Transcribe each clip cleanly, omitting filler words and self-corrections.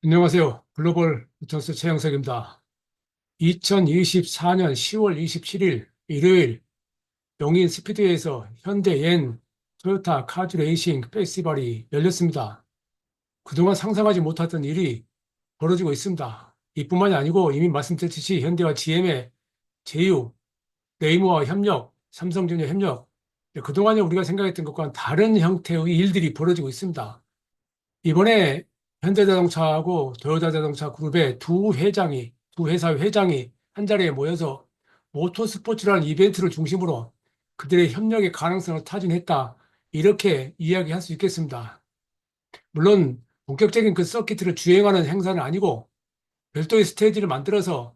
안녕하세요. 글로벌 부천스 최영석입니다. 2024년 10월 27일 일요일 용인 스피드웨이에서 현대 옌 토요타 카즈 레이싱 페스티벌이 열렸습니다. 그동안 상상하지 못했던 일이 벌어지고 있습니다. 이뿐만이 아니고 이미 말씀드렸듯이 현대와 GM의 제휴, 네이머와 협력, 삼성전자 협력, 그동안에 우리가 생각했던 것과는 다른 형태의 일들이 벌어지고 있습니다. 이번에 현대자동차하고 도요타자동차 그룹의 두 회사 회장이 한 자리에 모여서 모터스포츠라는 이벤트를 중심으로 그들의 협력의 가능성을 타진했다. 이렇게 이야기할 수 있겠습니다. 물론 본격적인 그 서킷을 주행하는 행사는 아니고 별도의 스테이지를 만들어서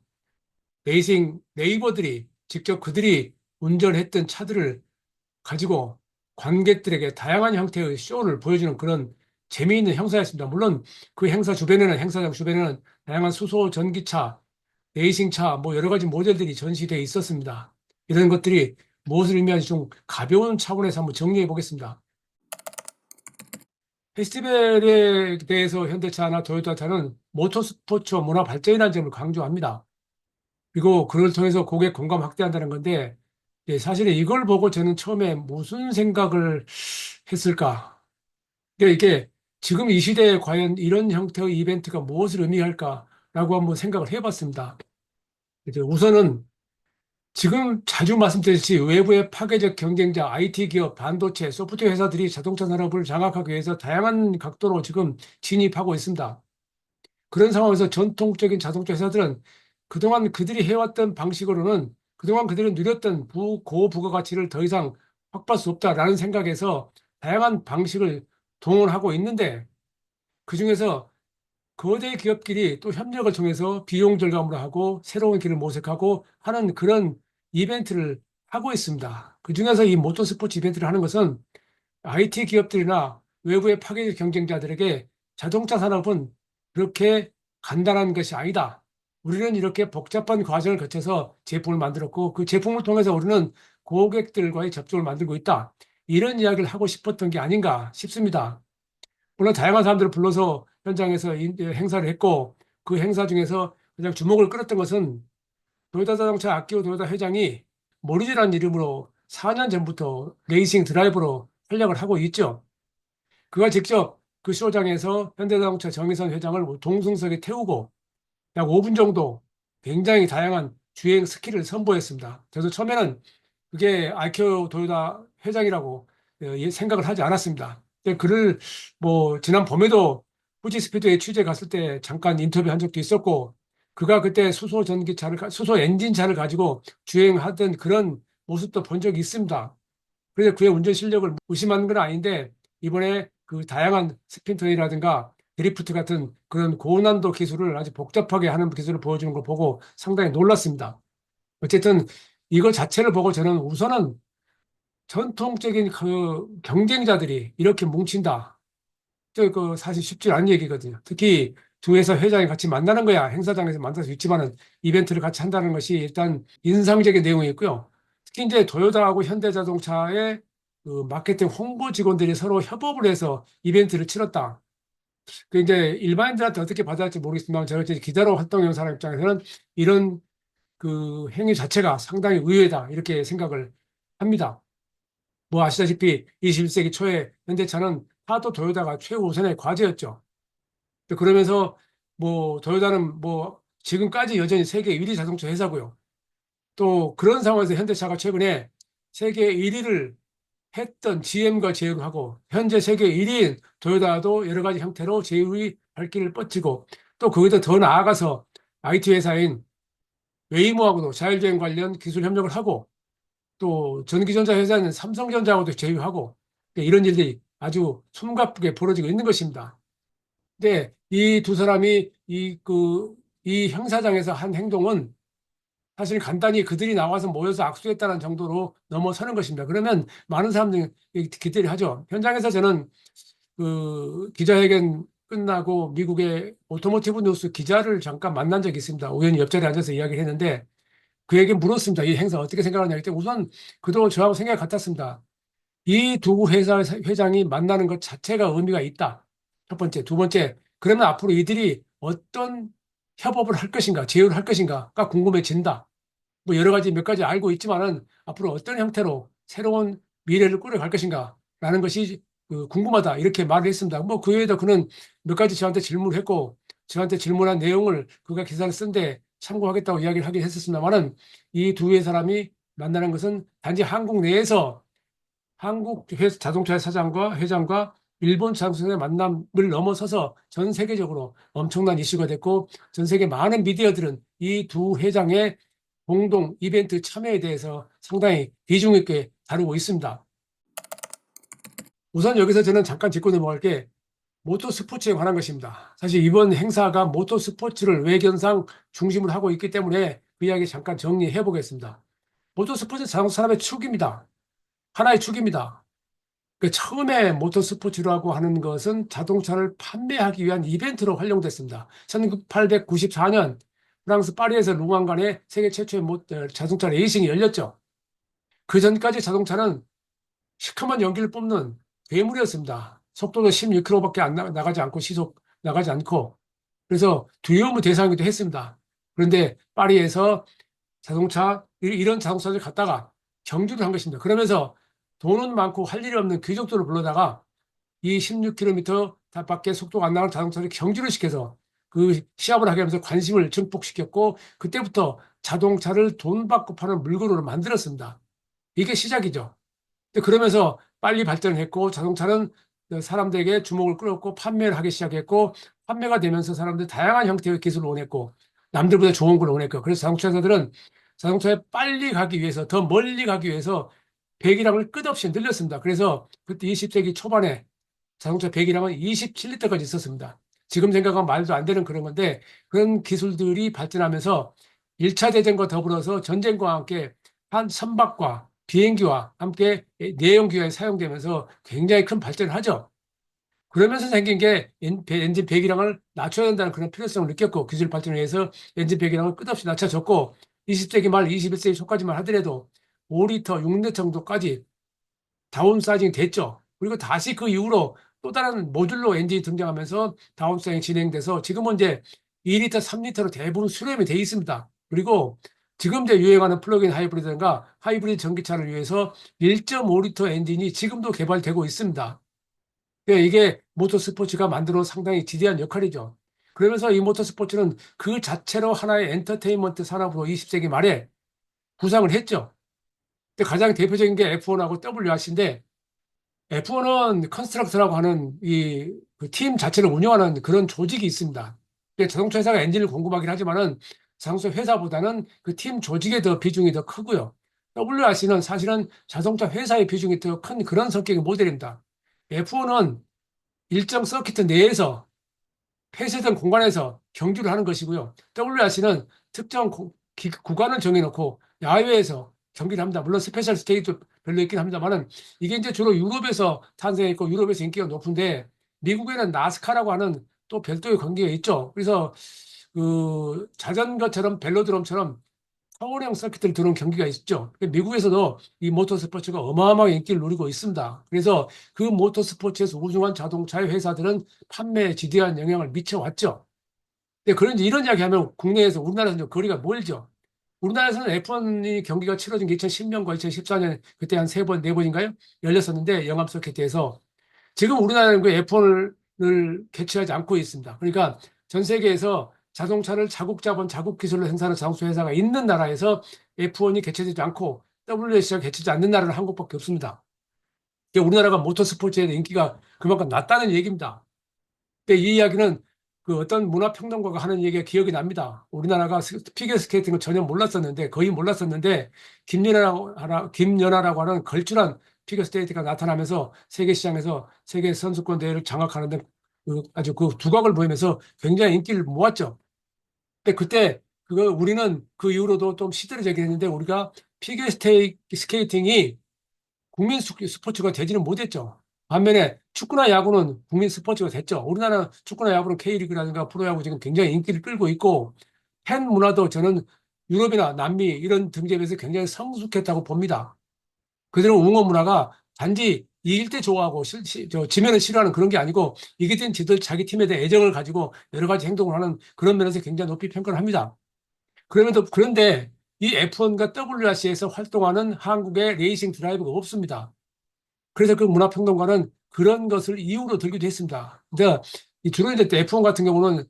레이싱 네이버들이 직접 그들이 운전했던 차들을 가지고 관객들에게 다양한 형태의 쇼를 보여주는 그런 재미있는 행사였습니다. 물론 그 행사장 주변에는 다양한 수소, 전기차, 레이싱차, 뭐 여러 가지 모델들이 전시되어 있었습니다. 이런 것들이 무엇을 의미하는지 좀 가벼운 차원에서 한번 정리해 보겠습니다. 페스티벌에 대해서 현대차나 도요타차는 모터스포츠 문화 발전이라는 점을 강조합니다. 그리고 그걸 통해서 고객 공감 확대한다는 건데, 사실은 이걸 보고 저는 처음에 무슨 생각을 했을까? 그러니까 이게 지금 이 시대에 과연 이런 형태의 이벤트가 무엇을 의미할까라고 한번 생각을 해봤습니다. 이제 우선은 지금 자주 말씀드렸듯이 외부의 파괴적 경쟁자, IT 기업, 반도체, 소프트웨어 회사들이 자동차 산업을 장악하기 위해서 다양한 각도로 지금 진입하고 있습니다. 그런 상황에서 전통적인 자동차 회사들은 그동안 그들이 해왔던 방식으로는 그동안 그들이 누렸던 고부가가치를 더 이상 확보할 수 없다라는 생각에서 다양한 방식을 동원하고 있는데 그중에서 거대 기업끼리 또 협력을 통해서 비용 절감을 하고 새로운 길을 모색하고 하는 그런 이벤트를 하고 있습니다. 그중에서 이 모터스포츠 이벤트를 하는 것은 IT 기업들이나 외부의 파괴적 경쟁자들에게 자동차 산업은 그렇게 간단한 것이 아니다. 우리는 이렇게 복잡한 과정을 거쳐서 제품을 만들었고 그 제품을 통해서 우리는 고객들과의 접촉을 만들고 있다. 이런 이야기를 하고 싶었던 게 아닌가 싶습니다. 물론 다양한 사람들을 불러서 현장에서 행사를 했고 그 행사 중에서 가장 주목을 끌었던 것은 도요타 자동차 아키오 도요타 회장이 모리즈라는 이름으로 4년 전부터 레이싱 드라이버로 활약을 하고 있죠. 그가 직접 그 쇼장에서 현대자동차 정의선 회장을 동승석에 태우고 약 5분 정도 굉장히 다양한 주행 스킬을 선보였습니다. 저도 처음에는 그게 아키오 도요타 회장이라고 생각을 하지 않았습니다. 근데 그를 뭐 지난 봄에도 후지 스피드에 취재 갔을 때 잠깐 인터뷰한 적도 있었고 그가 그때 수소 엔진차를 가지고 주행하던 그런 모습도 본 적이 있습니다. 그래서 그의 운전 실력을 의심하는 건 아닌데 이번에 그 다양한 스핀트웨이라든가 드리프트 같은 그런 고난도 기술을 아주 복잡하게 하는 기술을 보여주는 걸 보고 상당히 놀랐습니다. 어쨌든 이거 자체를 보고 저는 우선은 전통적인 그 경쟁자들이 이렇게 뭉친다. 그 사실 쉽지 않은 얘기거든요. 특히 두 회사 회장이 같이 만나는 거야. 행사장에서 만나서 있지만은 이벤트를 같이 한다는 것이 일단 인상적인 내용이 있고요. 특히 이제 도요타하고 현대자동차의 그 마케팅 홍보 직원들이 서로 협업을 해서 이벤트를 치렀다. 그 이제 일반인들한테 어떻게 받아들일지 모르겠지만 제가 이제 기자로 활동하는 사람 입장에서는 이런 그 행위 자체가 상당히 의외다. 이렇게 생각을 합니다. 뭐 아시다시피 21세기 초에 현대차는 하도 도요타가 최우선의 과제였죠. 그러면서 뭐 도요타는 뭐 지금까지 여전히 세계 1위 자동차 회사고요. 또 그런 상황에서 현대차가 최근에 세계 1위를 했던 GM과 제휴를 하고 현재 세계 1위인 도요타도 여러 가지 형태로 제휴의 발길을 뻗치고 또 거기다 더 나아가서 IT 회사인 웨이모하고도 자율주행 관련 기술 협력을 하고 또 전기전자 회사는 삼성전자하고도 제휴하고 이런 일들이 아주 숨가쁘게 벌어지고 있는 것입니다. 근데 이 두 사람이 이 행사장에서 한 행동은 사실 간단히 그들이 나와서 모여서 악수했다는 정도로 넘어서는 것입니다. 그러면 많은 사람들이 기대를 하죠. 현장에서 저는 그 기자회견 끝나고 미국의 오토모티브 뉴스 기자를 잠깐 만난 적이 있습니다. 우연히 옆자리에 앉아서 이야기를 했는데 그에게 물었습니다. 이 행사 어떻게 생각하냐 했더니 우선 그동안 저하고 생각이 같았습니다. 이 두 회장이 만나는 것 자체가 의미가 있다. 첫 번째. 두 번째, 그러면 앞으로 이들이 어떤 협업을 할 것인가, 제휴를 할 것인가가 궁금해진다. 뭐 여러 가지 몇 가지 알고 있지만은 앞으로 어떤 형태로 새로운 미래를 꾸려갈 것인가라는 것이 궁금하다. 이렇게 말을 했습니다. 뭐 그 외에도 그는 몇 가지 저한테 질문을 했고 저한테 질문한 내용을 그가 기사를 쓴데 참고하겠다고 이야기를 하긴 했었습니다만은 이 두 사람이 만나는 것은 단지 한국 내에서 한국 자동차 사장과 회장과 일본 자동차의 만남을 넘어서서 전 세계적으로 엄청난 이슈가 됐고 전 세계 많은 미디어들은 이 두 회장의 공동 이벤트 참여에 대해서 상당히 비중 있게 다루고 있습니다. 우선 여기서 저는 잠깐 짚고 넘어갈 게 모터스포츠에 관한 것입니다. 사실 이번 행사가 모터스포츠를 외견상 중심으로 하고 있기 때문에 그 이야기 잠깐 정리해 보겠습니다. 모터스포츠 자동차 산업의 축입니다. 하나의 축입니다. 그 처음에 모터스포츠라고 하는 것은 자동차를 판매하기 위한 이벤트로 활용됐습니다. 1894년 프랑스 파리에서 르왕간에 세계 최초의 자동차 레이싱이 열렸죠. 그 전까지 자동차는 시커먼 연기를 뿜는 괴물이었습니다. 속도도 16km밖에 안 나가지 않고 시속 나가지 않고 그래서 두려움의 대상이기도 했습니다. 그런데 파리에서 이런 자동차를 갖다가 경주를 한 것입니다. 그러면서 돈은 많고 할 일이 없는 귀족들을 불러다가 이 16km 밖에 속도가 안 나가는 자동차를 경주를 시켜서 그 시합을 하게 하면서 관심을 증폭시켰고 그때부터 자동차를 돈 받고 파는 물건으로 만들었습니다. 이게 시작이죠. 그러면서 빨리 발전했고 자동차는 사람들에게 주목을 끌었고 판매를 하기 시작했고 판매가 되면서 사람들 다양한 형태의 기술을 원했고 남들보다 좋은 걸 원했고 그래서 자동차 회사들은 자동차에 빨리 가기 위해서 더 멀리 가기 위해서 배기량을 끝없이 늘렸습니다. 그래서 그때 20세기 초반에 자동차 배기량은 27리터까지 있었습니다. 지금 생각하면 말도 안 되는 그런 건데 그런 기술들이 발전하면서 1차 대전과 더불어서 전쟁과 함께 한 선박과 비행기와 함께 내연기관이 사용되면서 굉장히 큰 발전을 하죠. 그러면서 생긴 게 엔진 배기량을 낮춰야 된다는 그런 필요성을 느꼈고 기술 발전을 위해서 엔진 배기량을 끝없이 낮춰졌고 20세기 말 21세기 초까지만 하더라도 5리터, 6리터 정도까지 다운사이징 됐죠. 그리고 다시 그 이후로 또 다른 모듈로 엔진이 등장하면서 다운사이징 진행돼서 지금은 이제 2리터, 3리터로 대부분 수렴이 돼 있습니다. 그리고 지금 이제 유행하는 플러그인 하이브리드인가 하이브리드 전기차를 위해서 1.5리터 엔진이 지금도 개발되고 있습니다. 그러니까 이게 모터스포츠가 만들어 상당히 지대한 역할이죠. 그러면서 이 모터스포츠는 그 자체로 하나의 엔터테인먼트 산업으로 20세기 말에 부상을 했죠. 근데 가장 대표적인 게 F1하고 WRC인데 F1은 컨스트럭터라고 하는 그 팀 자체를 운영하는 그런 조직이 있습니다. 자동차 회사가 엔진을 공급하긴 하지만은 자동차 회사보다는 그 팀 조직의 더 비중이 더 크고요. WRC는 사실은 자동차 회사의 비중이 더 큰 그런 성격의 모델입니다. F1은 일정 서키트 내에서 폐쇄된 공간에서 경주를 하는 것이고요. WRC는 특정 구간을 정해놓고 야외에서 경기를 합니다. 물론 스페셜 스테이트 별로 있긴 합니다만은 이게 이제 주로 유럽에서 탄생했고 유럽에서 인기가 높은데 미국에는 나스카라고 하는 또 별도의 경기가 있죠. 그래서 그 자전거처럼 벨로드럼처럼 타원형 서킷을 두는 경기가 있죠. 미국에서도 이 모터스포츠가 어마어마하게 인기를 누리고 있습니다. 그래서 그 모터스포츠에서 우승한 자동차의 회사들은 판매에 지대한 영향을 미쳐왔죠. 근데 그런 이런 이야기 하면 국내에서 우리나라에서 좀 거리가 멀죠. 우리나라에서는 F1 경기가 치러진 게 2010년과 2014년 그때 한 세 번, 네 번인가요? 열렸었는데 영암 서킷에서 지금 우리나라는 그 F1을 개최하지 않고 있습니다. 그러니까 전 세계에서 자동차를 자국 자본, 자국 기술로 생산하는 자동차 회사가 있는 나라에서 F1이 개최되지 않고 WRC가 개최되지 않는 나라는 한국밖에 없습니다. 우리나라가 모터스포츠에 대한 인기가 그만큼 낮다는 얘기입니다. 근데 이 이야기는 그 어떤 문화평론가가 하는 얘기가 기억이 납니다. 우리나라가 피겨스케이팅을 전혀 몰랐었는데, 거의 몰랐었는데, 김연아라고 하는 걸출한 피겨스케이트가 나타나면서 세계 시장에서 세계 선수권 대회를 장악하는데 아주 그 두각을 보이면서 굉장히 인기를 모았죠. 근데 그때 우리는 그 이후로도 좀 시들해지긴 했는데 우리가 피겨스케이팅이 국민 스포츠가 되지는 못했죠. 반면에 축구나 야구는 국민 스포츠가 됐죠. 우리나라 축구나 야구는 K리그라든가 프로야구 지금 굉장히 인기를 끌고 있고 팬 문화도 저는 유럽이나 남미 이런 등재에서 굉장히 성숙했다고 봅니다. 그대로 응원 문화가 단지 이길 때 좋아하고 지면은 싫어하는 그런 게 아니고 이길 땐 지들 자기 팀에 대해 애정을 가지고 여러 가지 행동을 하는 그런 면에서 굉장히 높이 평가를 합니다. 그런데 이 F1과 WRC에서 활동하는 한국의 레이싱 드라이버가 없습니다. 그래서 그 문화평론가는 그런 것을 이유로 들기도 했습니다. 근데 주로 이제 F1 같은 경우는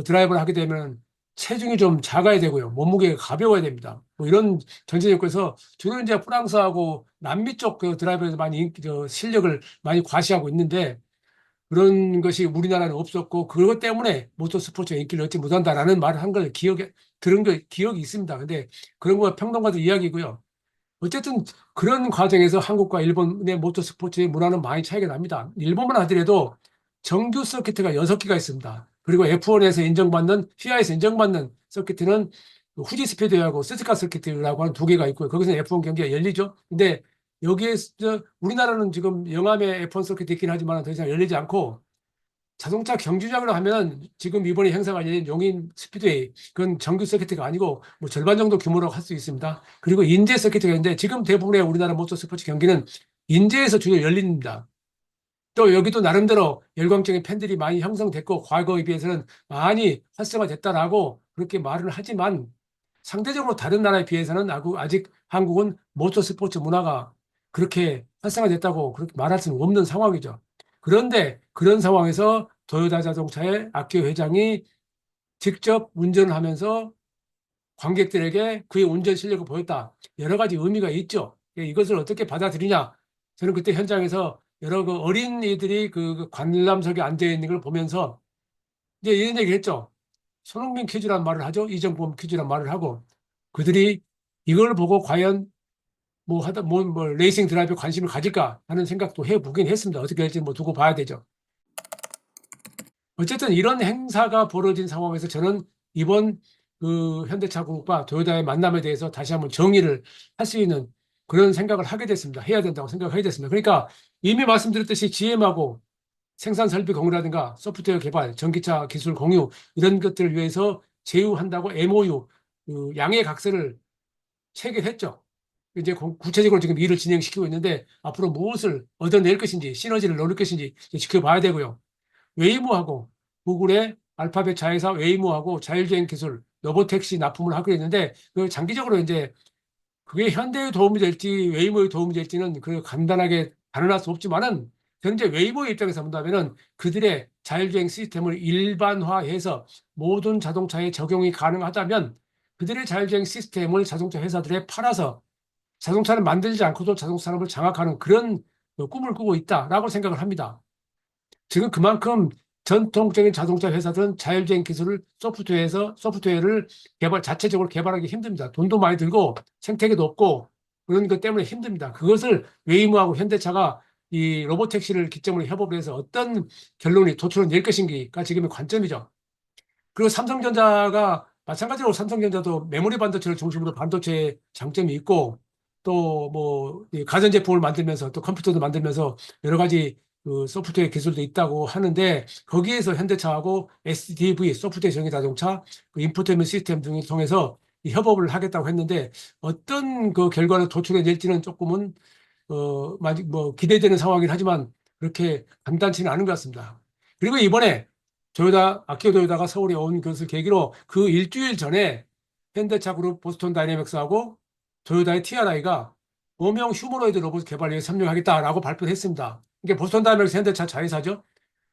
드라이버를 하게 되면 체중이 좀 작아야 되고요. 몸무게가 가벼워야 됩니다. 뭐 이런 전제 조건에서 주로 이제 프랑스하고 남미 쪽 그 드라이버에서 많이 실력을 많이 과시하고 있는데 그런 것이 우리나라는 없었고 그것 때문에 모터스포츠가 인기를 얻지 못한다라는 말을 한 걸 들은 거 기억이 있습니다. 근데 그런 거 평론가들 이야기고요. 어쨌든 그런 과정에서 한국과 일본의 모터스포츠의 문화는 많이 차이가 납니다. 일본만 하더라도 정규 서킷가 6개가 있습니다. 그리고 F1에서 인정받는, FIA에서 인정받는 서킷은 후지 스피드하고 스즈카 서킷이라고 하는 2개가 있고요. 거기서 F1 경기가 열리죠. 근데 여기에 우리나라는 지금 영암에 F1 서킷이 있긴 하지만 더 이상 열리지 않고 자동차 경주장으로 하면 지금 이번에 행사가 열린 용인 스피드웨이 그건 정규 서킷가 아니고 뭐 절반 정도 규모로 할 수 있습니다. 그리고 인제 서킷가 있는데 지금 대부분의 우리나라 모터스포츠 경기는 인제에서 주로 열립니다. 또 여기도 나름대로 열광적인 팬들이 많이 형성됐고 과거에 비해서는 많이 활성화됐다라고 그렇게 말을 하지만 상대적으로 다른 나라에 비해서는 아직 한국은 모터스포츠 문화가 그렇게 활성화됐다고 그렇게 말할 수는 없는 상황이죠. 그런데 그런 상황에서 도요타 자동차의 아키오 회장이 직접 운전을 하면서 관객들에게 그의 운전 실력을 보였다. 여러 가지 의미가 있죠. 이것을 어떻게 받아들이냐. 저는 그때 현장에서 여러 그 어린이들이 그 관람석에 앉아 있는 걸 보면서 이제 이런 얘기를 했죠. 손흥민 퀴즈란 말을 하죠. 이정범 퀴즈란 말을 하고 그들이 이걸 보고 과연 뭐 레이싱 드라이브에 관심을 가질까 하는 생각도 해보긴 했습니다. 어떻게 될지 뭐 두고 봐야 되죠. 어쨌든 이런 행사가 벌어진 상황에서 저는 이번 그 현대차그룹과 도요타의 만남에 대해서 다시 한번 정의를 할 수 있는 그런 생각을 하게 됐습니다. 해야 된다고 생각하게 됐습니다. 그러니까 이미 말씀드렸듯이 GM하고 생산 설비 공유라든가 소프트웨어 개발, 전기차 기술 공유 이런 것들을 위해서 제휴한다고 MOU 그 양해 각서를 체결했죠. 이제 구체적으로 지금 일을 진행시키고 있는데 앞으로 무엇을 얻어낼 것인지 시너지를 노릴 것인지 지켜봐야 되고요. 웨이모하고 구글의 알파벳 자회사 웨이모하고 자율주행 기술 로보택시 납품을 하고 있는데 그 장기적으로 이제 그게 현대에 도움이 될지 웨이모에 도움이 될지는 그 간단하게 단언할 수 없지만은 현재 웨이모의 입장에서 본다면은 그들의 자율주행 시스템을 일반화해서 모든 자동차에 적용이 가능하다면 그들의 자율주행 시스템을 자동차 회사들에 팔아서 자동차를 만들지 않고도 자동차 산업을 장악하는 그런 꿈을 꾸고 있다라고 생각을 합니다. 지금 그만큼 전통적인 자동차 회사들은 자율주행 기술을 소프트웨어를 자체적으로 개발하기 힘듭니다. 돈도 많이 들고 생태계도 없고 그런 것 때문에 힘듭니다. 그것을 웨이모하고 현대차가 이 로보택시를 기점으로 협업을 해서 어떤 결론이 도출을 낼 것인지가 지금의 관점이죠. 그리고 삼성전자가 마찬가지로 삼성전자도 메모리 반도체를 중심으로 반도체에 장점이 있고 또 뭐 가전제품을 만들면서 또 컴퓨터도 만들면서 여러 가지 그 소프트웨어 기술도 있다고 하는데 거기에서 현대차하고 SDV 소프트웨어 전기 자동차 그 인포테인먼트 시스템 등을 통해서 이 협업을 하겠다고 했는데 어떤 그 결과를 도출해 낼지는 조금은 아직 뭐 기대되는 상황이긴 하지만 그렇게 간단치는 않은 것 같습니다. 그리고 이번에 아키오 도요타가 서울에 온 것을 계기로 그 일주일 전에 현대차 그룹 보스턴 다이내믹스하고 도요타의 TRI가 어명 휴머노이드 로봇 개발에 협력하겠다라고 발표를 했습니다. 이게 보스턴 다이내믹스 현대차 자회사죠.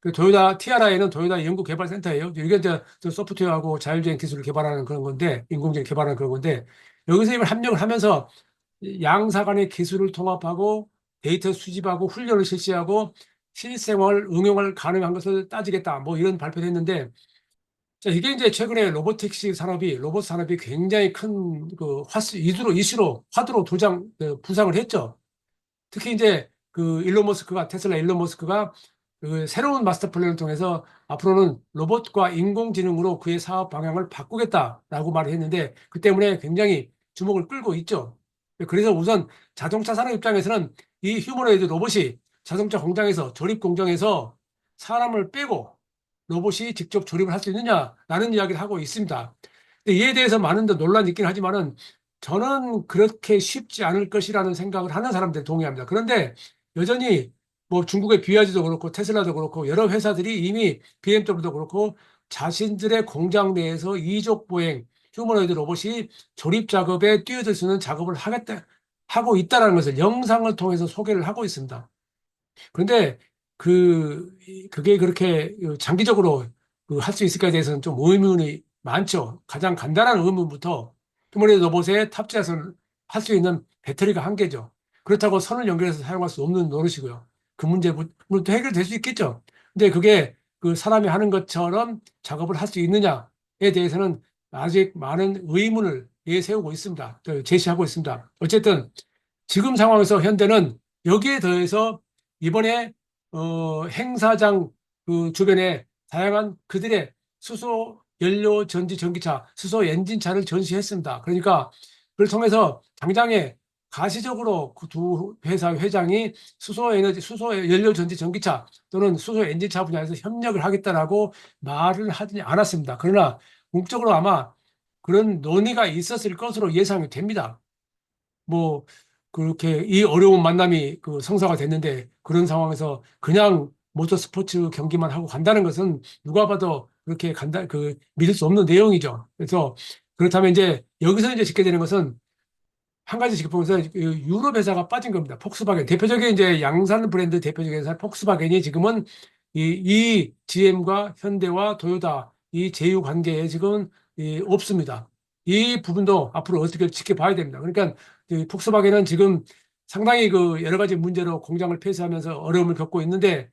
그 도요타 TRI는 도요타 연구개발센터예요. 이게 이제 소프트웨어하고 자율주행 기술을 개발하는 그런 건데, 인공지능 개발하는 그런 건데, 여기서 이걸 협력을 하면서 양사 간의 기술을 통합하고 데이터 수집하고 훈련을 실시하고 실생활 응용을 가능한 것을 따지겠다. 뭐 이런 발표를 했는데 자, 이게 이제 최근에 로보택시 산업이 로봇 산업이 굉장히 큰그 이슈로 화두로 부상을 했죠. 특히 이제 그 테슬라 일론 머스크가 그 새로운 마스터 플랜을 통해서 앞으로는 로봇과 인공지능으로 그의 사업 방향을 바꾸겠다라고 말을 했는데 그 때문에 굉장히 주목을 끌고 있죠. 그래서 우선 자동차 산업 입장에서는 이 휴머노이드 로봇이 자동차 공장에서 조립 공정에서 사람을 빼고 로봇이 직접 조립을 할 수 있느냐라는 이야기를 하고 있습니다. 근데 이에 대해서 많은 논란이 있긴 하지만은 저는 그렇게 쉽지 않을 것이라는 생각을 하는 사람들 동의합니다. 그런데 여전히 뭐 중국의 BYD도 그렇고 테슬라도 그렇고 여러 회사들이 이미 BMW도 그렇고 자신들의 공장 내에서 이족 보행 휴머노이드 로봇이 조립 작업에 뛰어들 수 있는 작업을 하고 있다는 것을 영상을 통해서 소개를 하고 있습니다. 그런데 그게 그렇게 장기적으로 할 수 있을까에 대해서는 좀 의문이 많죠. 가장 간단한 의문부터 휴머노이드 로봇에 탑재해서 할 수 있는 배터리가 한계죠. 그렇다고 선을 연결해서 사용할 수 없는 노릇이고요. 그 문제도 해결될 수 있겠죠. 근데 그게 그 사람이 하는 것처럼 작업을 할 수 있느냐에 대해서는 아직 많은 의문을 내세우고 있습니다. 제시하고 있습니다. 어쨌든 지금 상황에서 현대는 여기에 더해서 이번에 행사장 그 주변에 다양한 그들의 수소 연료 전지 전기차, 수소 엔진차를 전시했습니다. 그러니까 그걸 통해서 당장에 가시적으로 그 두 회사 회장이 수소 연료 전지 전기차 또는 수소 엔진차 분야에서 협력을 하겠다라고 말을 하지 않았습니다. 그러나 공적으로 아마 그런 논의가 있었을 것으로 예상이 됩니다. 뭐 그렇게 이 어려운 만남이 그 성사가 됐는데 그런 상황에서 그냥 모터스포츠 경기만 하고 간다는 것은 누가 봐도 그렇게 믿을 수 없는 내용이죠. 그래서 그렇다면 이제 여기서 이제 짓게 되는 것은 한 가지 짚어보면서 유럽 회사가 빠진 겁니다. 폭스바겐. 대표적인 이제 양산 브랜드 대표적인 회사 폭스바겐이 지금은 이 GM과 현대와 도요타 이 제휴 관계에 지금 없습니다. 이 부분도 앞으로 어떻게 지켜봐야 됩니다. 그러니까 이 폭스바겐은 지금 상당히 그 여러 가지 문제로 공장을 폐쇄하면서 어려움을 겪고 있는데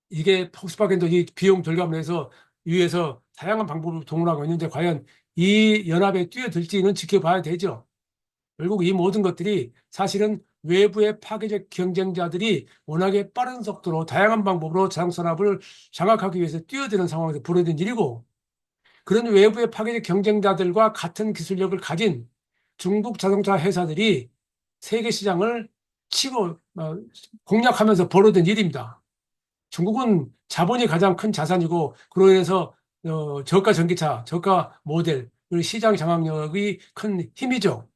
이게 폭스바겐도 이 비용 절감을 해서 위에서 다양한 방법을 동원하고 있는데 과연 이 연합에 뛰어들지는 지켜봐야 되죠. 결국 이 모든 것들이 사실은 외부의 파괴적 경쟁자들이 워낙에 빠른 속도로 다양한 방법으로 자동차 산업을 장악하기 위해서 뛰어드는 상황에서 벌어진 일이고 그런 외부의 파괴적 경쟁자들과 같은 기술력을 가진 중국 자동차 회사들이 세계 시장을 치고 공략하면서 벌어진 일입니다. 중국은 자본이 가장 큰 자산이고 그로 인해서 저가 전기차, 저가 모델, 그리고 시장 장악력이 큰 힘이죠.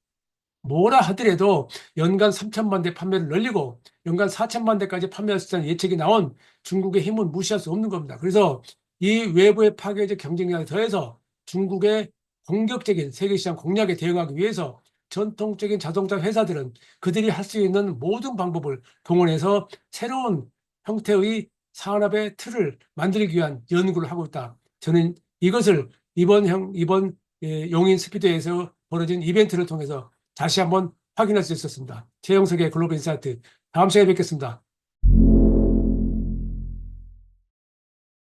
뭐라 하더라도 연간 3천만 대 판매를 늘리고 연간 4천만 대까지 판매할 수 있다는 예측이 나온 중국의 힘은 무시할 수 없는 겁니다. 그래서 이 외부의 파괴적 경쟁력에 더해서 중국의 공격적인 세계시장 공략에 대응하기 위해서 전통적인 자동차 회사들은 그들이 할 수 있는 모든 방법을 동원해서 새로운 형태의 산업의 틀을 만들기 위한 연구를 하고 있다. 저는 이것을 이번 용인 스피드에서 벌어진 이벤트를 통해서 다시 한번 확인할 수 있었습니다. 최영석의 글로벌 인사이트. 다음 시간에 뵙겠습니다.